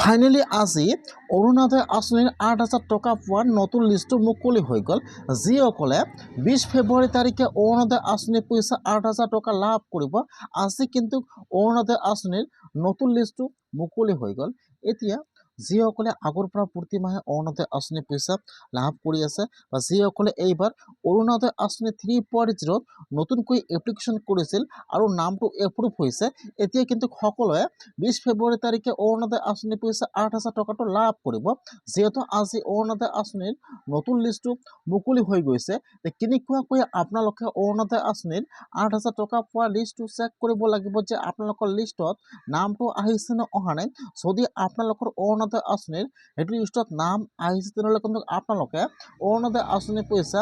Finally আজি অৰুণোদয় আঁচনিৰ ৮,০০০ টকা পোৱাৰ নতুন লিষ্টটো মুকলি হৈ গ'ল। যিসকলে ২০ ফেব্ৰুৱাৰী তাৰিখে অৰুণোদয় আঁচনিৰ পইচা ৮,০০০ টকা লাভ কৰিব, আজি কিন্তু অৰুণোদয় আঁচনিৰ নতুন লিষ্টটো মুকলি হৈ গ'ল। এতিয়া যিসকলে আগৰ পৰা প্ৰতি মাহে অৰুণোদয় আঁচনিৰ পইচা লাভ কৰি আছে বা যিসকলে এইবাৰ অৰুণোদয় আঁচনি 3.0 নতুনকৈ এপ্লিকেশ্যন কৰিছিল আৰু নামটো এপ্ৰুভ হৈছে, এতিয়া কিন্তু সকলোৱে ২০ ফেব্ৰুৱাৰী তাৰিখে অৰুণোদয় আঁচনিৰ পইচা ৮,০০০ টকাটো লাভ কৰিব। যিহেতু আজি অৰুণোদয় আঁচনিৰ নতুন লিষ্টটো মুকলি হৈ গৈছে, কেনেকুৱাকৈ আপোনালোকে অৰুণোদয় আঁচনিৰ ৮,০০০ টকা পোৱা লিষ্টটো চেক কৰিব লাগিব যে আপোনালোকৰ লিষ্টত নামটো আহিছে নে অহা নাই। যদি আপোনালোকৰ অৰুণোদয় আঁচনিৰ সেইটো লিষ্টত নাম আহিছে, তেনেহ'লে কিন্তু আপোনালোকে অৰুণোদয় আঁচনিৰ পইচা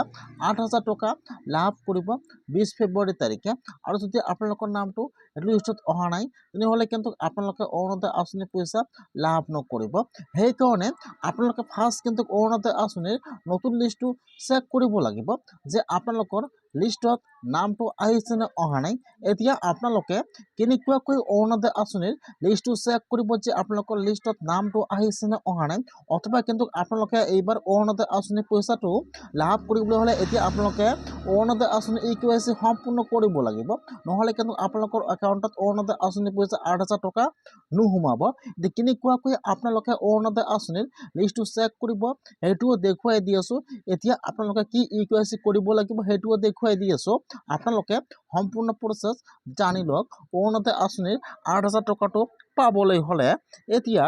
৮,০০০ টকা লাভ কৰিব ২০ ফেব্ৰুৱাৰী তাৰিখে। আৰু যদি আপোনালোকৰ নামটো সেইটো লিষ্টত অহা নাই, তেনেহ'লে কিন্তু আপোনালোকে অৰুণোদয় আঁচনিৰ পইচা লাভ নকৰিব। সেইকাৰণে আপোনালোকে ফাৰ্ষ্ট কিন্তু অৰুণোদয় আঁচনিৰ নতুন লিষ্টটো চেক কৰিব লাগিব যে আপোনালোকৰ লিষ্টত নামটো আহিছে নে অহা নাই। এতিয়া আপোনালোকে কেনেকুৱাকৈ অৰুণোদয় আঁচনিৰ লিষ্টটো চেক কৰিব যে আপোনালোকৰ লিষ্টত নামটো আহিছে নে অহা নাই, অথবা কিন্তু আপোনালোকে এইবাৰ অৰুণোদয় আঁচনিৰ পইচাটো লাভ কৰিবলৈ হ'লে এতিয়া আপোনালোকে অৰুণোদয় আঁচনিৰ EKYC সম্পূৰ্ণ কৰিব লাগিব, নহ'লে কিন্তু আপোনালোকৰ একাউণ্টত অৰুণোদয় আঁচনিৰ পইচা ৮,০০০ টকা নোসোমাব। এতিয়া কেনেকুৱাকৈ আপোনালোকে অৰুণোদয় আঁচনিৰ লিষ্টটো চেক কৰিব সেইটোও দেখুৱাই দি আছোঁ। এতিয়া আপোনালোকে কি EKYC কৰিব লাগিব সেইটোও দেখুৱাই দি আছোঁ। আপোনালোকে সম্পূৰ্ণ প্ৰচেছ জানি লওক। অৰুণোদয় আঁচনিৰ ৮,০০০ টকাটো পাবলৈ হ'লে এতিয়া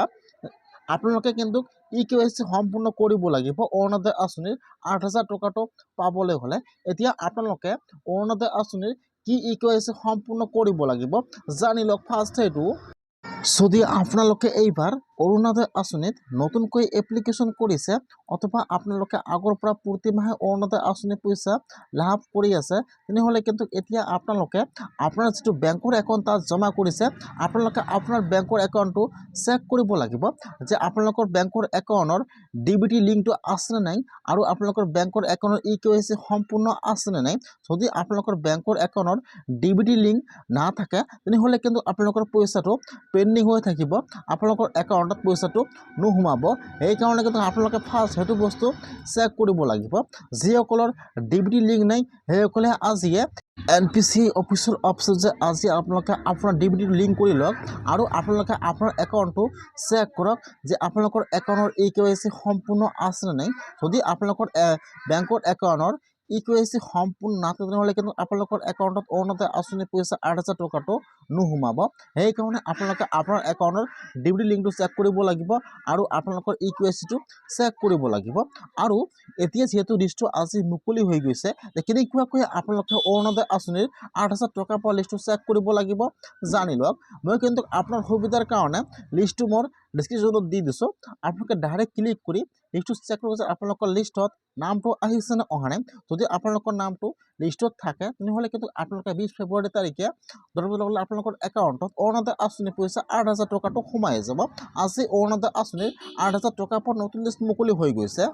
আপোনালোকে কিন্তু EKYC সম্পূৰ্ণ কৰিব লাগিব। অৰুণোদয় আঁচনিৰ ৮,০০০ টকাটো পাবলৈ হ'লে এতিয়া আপোনালোকে অৰুণোদয় আঁচনিৰ কি EKYC সম্পূৰ্ণ কৰিব লাগিব জানি লওক ফাৰ্ষ্ট সেইটো। যদি আপোনালোকে এইবাৰ অৰুণোদয় আঁচনিত নতুনকৈ এপ্লিকেশ্যন কৰিছে অথবা আপোনালোকে আগৰ পৰা প্ৰতি মাহে অৰুণোদয় আঁচনিৰ পইচা লাভ কৰি আছে, তেনেহ'লে কিন্তু এতিয়া আপোনালোকে আপোনাৰ যিটো বেংকৰ একাউণ্ট তাত জমা কৰিছে, আপোনালোকে আপোনাৰ বেংকৰ একাউণ্টটো চেক কৰিব লাগিব যে আপোনালোকৰ বেংকৰ একাউণ্টৰ DBT লিংকটো আছেনে নাই আৰু আপোনালোকৰ বেংকৰ একাউণ্টৰ EKYC সম্পূৰ্ণ আছেনে নাই। যদি আপোনালোকৰ বেংকৰ একাউণ্টৰ DBT লিংক নাথাকে, তেনেহ'লে কিন্তু আপোনালোকৰ পইচাটো পেণ্ডিং হৈ থাকিব, আপোনালোকৰ একাউণ্টত পইচাটো নোসোমাব। সেইকাৰণে কিন্তু আপোনালোকে ফাৰ্ষ্ট সেইটো বস্তু চেক কৰিব লাগিব। যিসকলৰ DBT লিংক নাই সেইসকলে আজিয়ে NPC অফিচৰ অফিচত আজি আপোনালোকে আপোনাৰ DBT লিংক কৰি লওক আৰু আপোনালোকে আপোনাৰ একাউণ্টটো চেক কৰক যে আপোনালোকৰ একাউণ্টৰ EKYC সম্পূৰ্ণ আছেনে নাই। যদি আপোনালোকৰ বেংকৰ একাউণ্টৰ EKYC সম্পূৰ্ণ নাথাকে, তেনেহ'লে কিন্তু আপোনালোকৰ একাউণ্টত অৰুণোদয় আঁচনিৰ পইচা ৮,০০০ টকাটো নোসোমাব। সেইকাৰণে আপোনালোকে আপোনাৰ একাউণ্টৰ DBT লিংকটো চেক কৰিব লাগিব আৰু আপোনালোকৰ EKYCটো চেক কৰিব লাগিব। আৰু এতিয়া যিহেতু লিষ্টটো আজি মুকলি হৈ গৈছে, কেনেকুৱাকৈ আপোনালোকে অৰুণোদয় আঁচনিৰ ৮,০০০ টকা পোৱা লিষ্টটো চেক কৰিব লাগিব জানি লওক। মই কিন্তু আপোনাৰ সুবিধাৰ কাৰণে লিষ্টটো মোৰ ডিছক্ৰিপশ্যনত দি দিছোঁ। আপোনালোকে ডাইৰেক্ট ক্লিক কৰি লিষ্টটো চেক কৰিব যে আপোনালোকৰ লিষ্টত নামটো আহিছে নে অহা নাই। যদি আপোনালোকৰ নামটো লিষ্টত থাকে, তেনেহ'লে কিন্তু আপোনালোকে ২০ ফেব্ৰুৱাৰী তাৰিখে আপোনালোকৰ একাউণ্টত অৰুণোদয় আঁচনিৰ পইচা ৮,০০০ টকাটো সোমাই যাব। আজি অৰুণোদয় আঁচনিৰ ৮,০০০ টকা পোৱা নতুন লিষ্ট মুকলি হৈ গৈছে।